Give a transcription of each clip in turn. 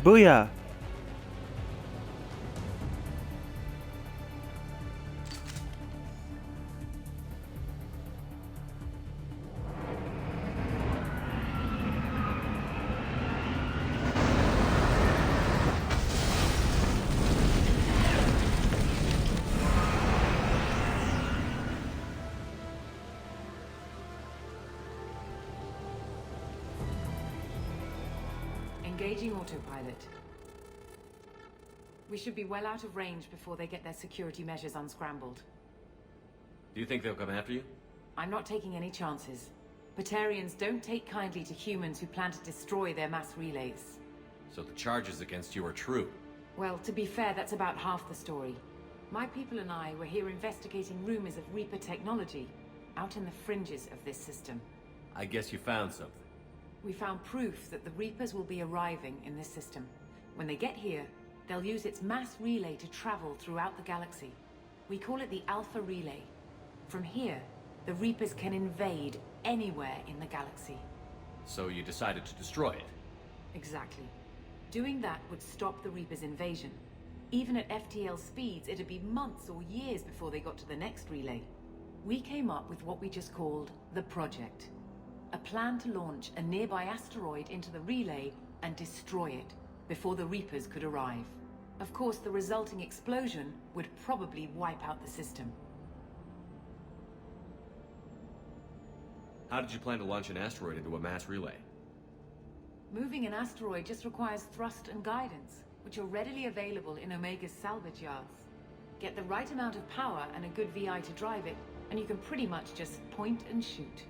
Booyah! Engaging autopilot. We should be well out of range before they get their security measures unscrambled. Do you think they'll come after you? I'm not taking any chances. Batarians don't take kindly to humans who plan to destroy their mass relays. So the charges against you are true? Well, to be fair, that's about half the story. My people and I were here investigating rumors of Reaper technology, out in the fringes of this system. I guess you found something. We found proof that the Reapers will be arriving in this system. When they get here, they'll use its mass relay to travel throughout the galaxy. We call it the Alpha Relay. From here, the Reapers can invade anywhere in the galaxy. So you decided to destroy it? Exactly. Doing that would stop the Reapers' invasion. Even at FTL speeds, it'd be months or years before they got to the next relay. We came up with what we just called the Project. A plan to launch a nearby asteroid into the relay and destroy it before the Reapers could arrive. Of course, the resulting explosion would probably wipe out the system. How did you plan to launch an asteroid into a mass relay? Moving an asteroid just requires thrust and guidance, which are readily available in Omega's salvage yards. Get the right amount of power and a good VI to drive it, and you can pretty much just point and shoot.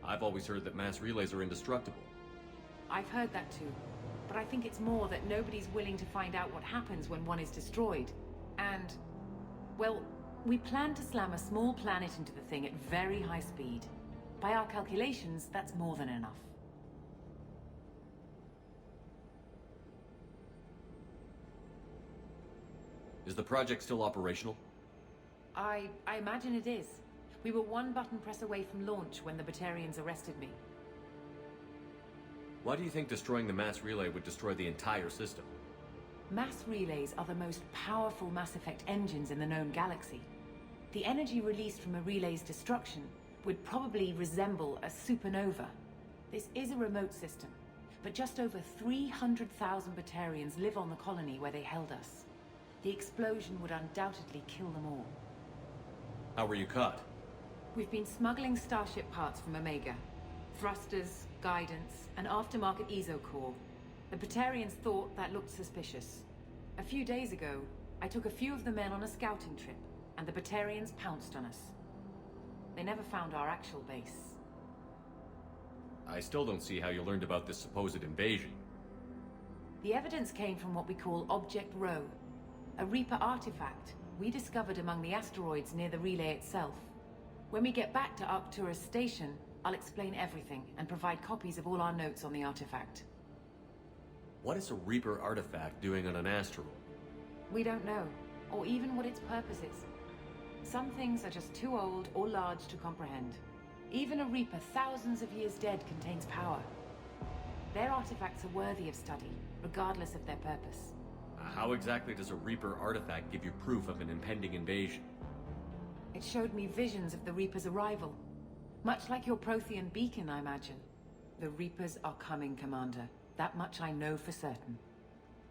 I've always heard that mass relays are indestructible. I've heard that too, but I think it's more that nobody's willing to find out what happens when one is destroyed. And, well, we plan to slam a small planet into the thing at very high speed. By our calculations, that's more than enough. Is the project still operational? I imagine it is. We were one button press away from launch when the Batarians arrested me. Why do you think destroying the mass relay would destroy the entire system? Mass relays are the most powerful Mass Effect engines in the known galaxy. The energy released from a relay's destruction would probably resemble a supernova. This is a remote system, but just over 300,000 Batarians live on the colony where they held us. The explosion would undoubtedly kill them all. How were you caught? We've been smuggling Starship parts from Omega. Thrusters, guidance, and aftermarket ESO core. The Batarians thought that looked suspicious. A few days ago, I took a few of the men on a scouting trip, and the Batarians pounced on us. They never found our actual base. I still don't see how you learned about this supposed invasion. The evidence came from what we call Object Rho, a Reaper artifact we discovered among the asteroids near the relay itself. When we get back to Arcturus Station, I'll explain everything and provide copies of all our notes on the artifact. What is a Reaper artifact doing on an asteroid? We don't know, or even what its purpose is. Some things are just too old or large to comprehend. Even a Reaper thousands of years dead contains power. Their artifacts are worthy of study, regardless of their purpose. How exactly does a Reaper artifact give you proof of an impending invasion? It showed me visions of the Reaper's arrival. Much like your Prothean beacon, I imagine. The Reapers are coming, Commander. That much I know for certain.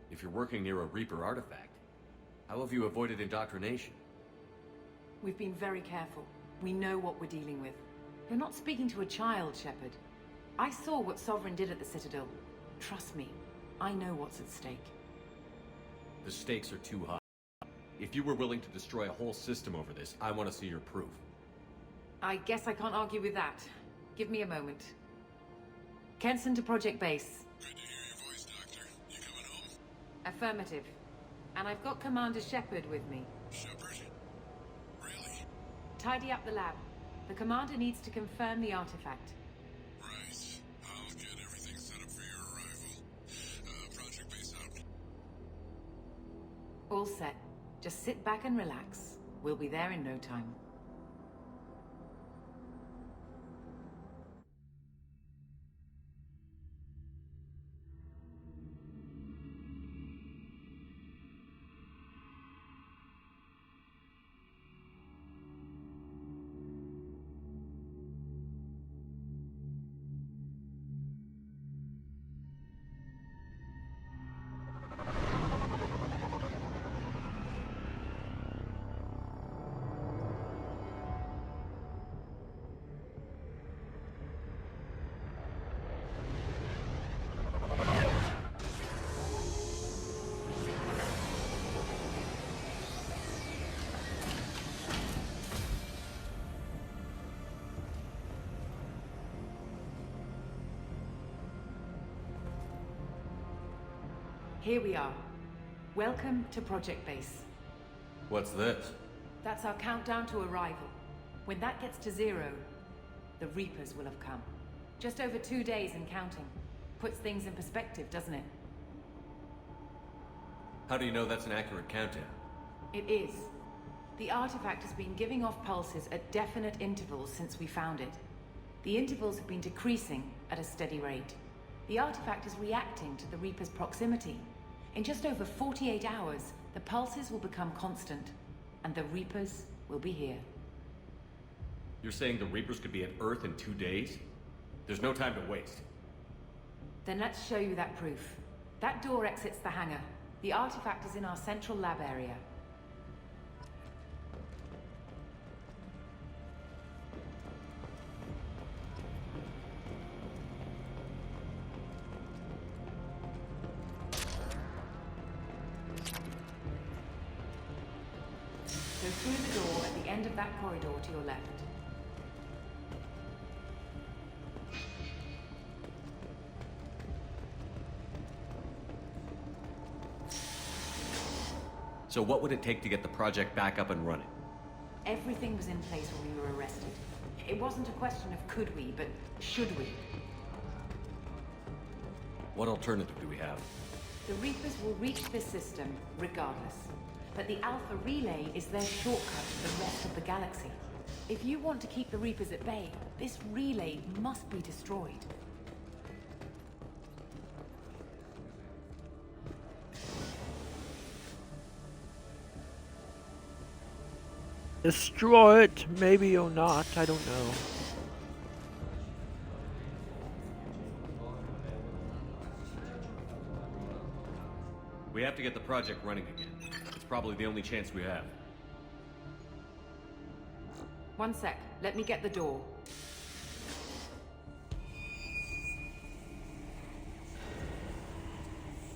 If you're working near a Reaper artifact, how have you avoided indoctrination? We've been very careful. We know what we're dealing with. You're not speaking to a child, Shepard. I saw what Sovereign did at the Citadel. Trust me, I know what's at stake. The stakes are too high. If you were willing to destroy a whole system over this, I want to see your proof. I guess I can't argue with that. Give me a moment. Kenson to Project Base. Good to hear your voice, Doctor. You coming home? Affirmative. And I've got Commander Shepard with me. Shepard? Really? Tidy up the lab. The Commander needs to confirm the artifact. Right. I'll get everything set up for your arrival. Project Base out. All set. Just sit back and relax. We'll be there in no time. Here we are. Welcome to Project Base. What's this? That's our countdown to arrival. When that gets to 0, the Reapers will have come. Just over 2 days and counting. Puts things in perspective, doesn't it? How do you know that's an accurate countdown? It is. The artifact has been giving off pulses at definite intervals since we found it. The intervals have been decreasing at a steady rate. The artifact is reacting to the Reaper's proximity. In just over 48 hours, the pulses will become constant, and the Reapers will be here. You're saying the Reapers could be at Earth in 2 days? There's no time to waste. Then let's show you that proof. That door exits the hangar. The artifact is in our central lab area. Go through the door at the end of that corridor to your left. So what would it take to get the project back up and running? Everything was in place when we were arrested. It wasn't a question of could we, but should we. What alternative do we have? The Reapers will reach this system regardless. But the Alpha Relay is their shortcut to the rest of the galaxy. If you want to keep the Reapers at bay, this relay must be destroyed. Destroy it, maybe or not, I don't know. We have to get the project running again. It's probably the only chance we have. One sec, let me get the door.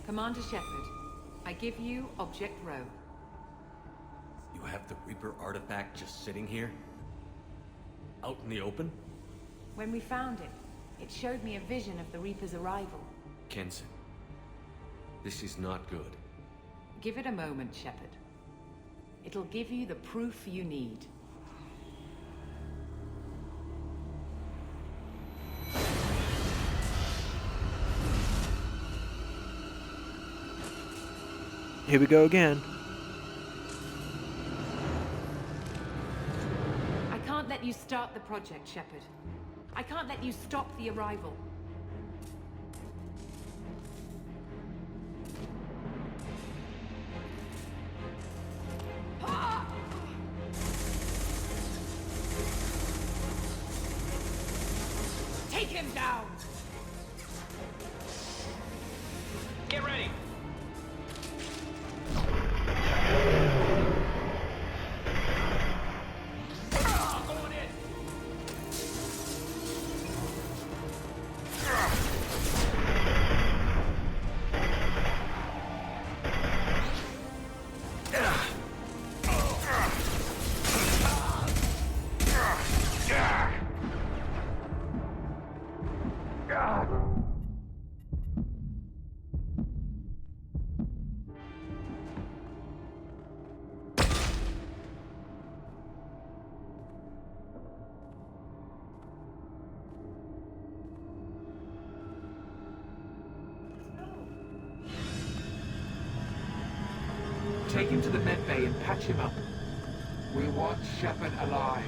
Commander Shepard, I give you Object Rho. You have the Reaper artifact just sitting here? Out in the open? When we found it, it showed me a vision of the Reaper's arrival. Kenson, this is not good. Give it a moment, Shepard. It'll give you the proof you need. Here we go again. I can't let you start the project, Shepard. I can't let you stop the arrival. Take him down! Get ready! Going in! Take him to the med bay and patch him up. We want Shepard alive.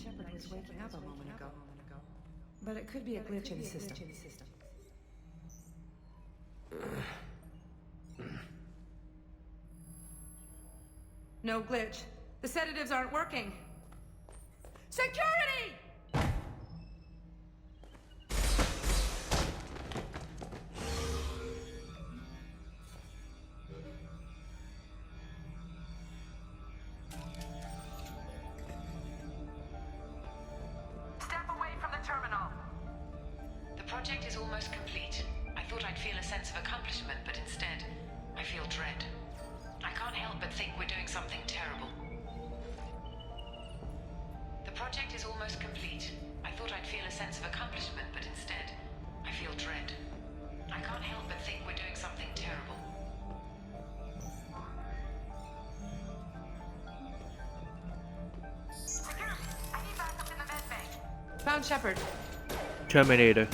Shepard was waking up a moment ago. But it could be a glitch in the system. No glitch. The sedatives aren't working. Security! project is almost complete. I thought I'd feel a sense of accomplishment, but instead, I feel dread. I can't help but think we're doing something terrible. The project is almost complete. I thought I'd feel a sense of accomplishment, but instead, I feel dread. I can't help but think we're doing something terrible. Security! I need backup in the med bay. Found Shepard. Terminator.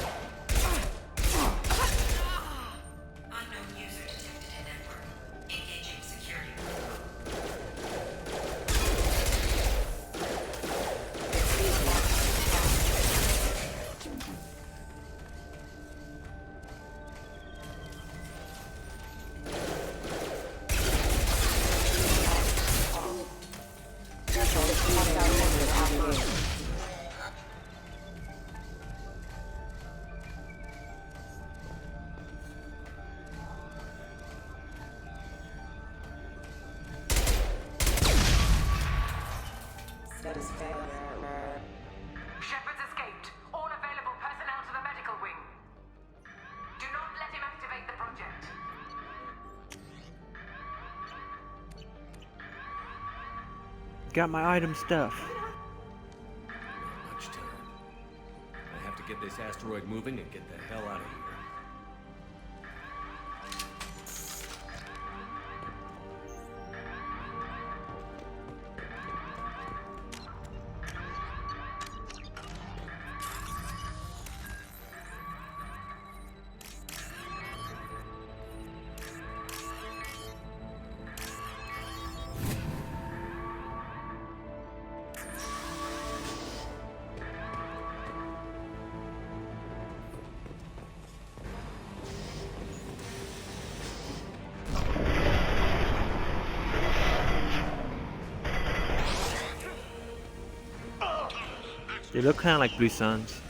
Unknown user detected in network. Engaging security. Shepard's escaped. All available personnel to the medical wing. Do not let him activate the project. Got my item stuff. Not much time. I have to get this asteroid moving and get the hell out of here. They look kind of like blue suns.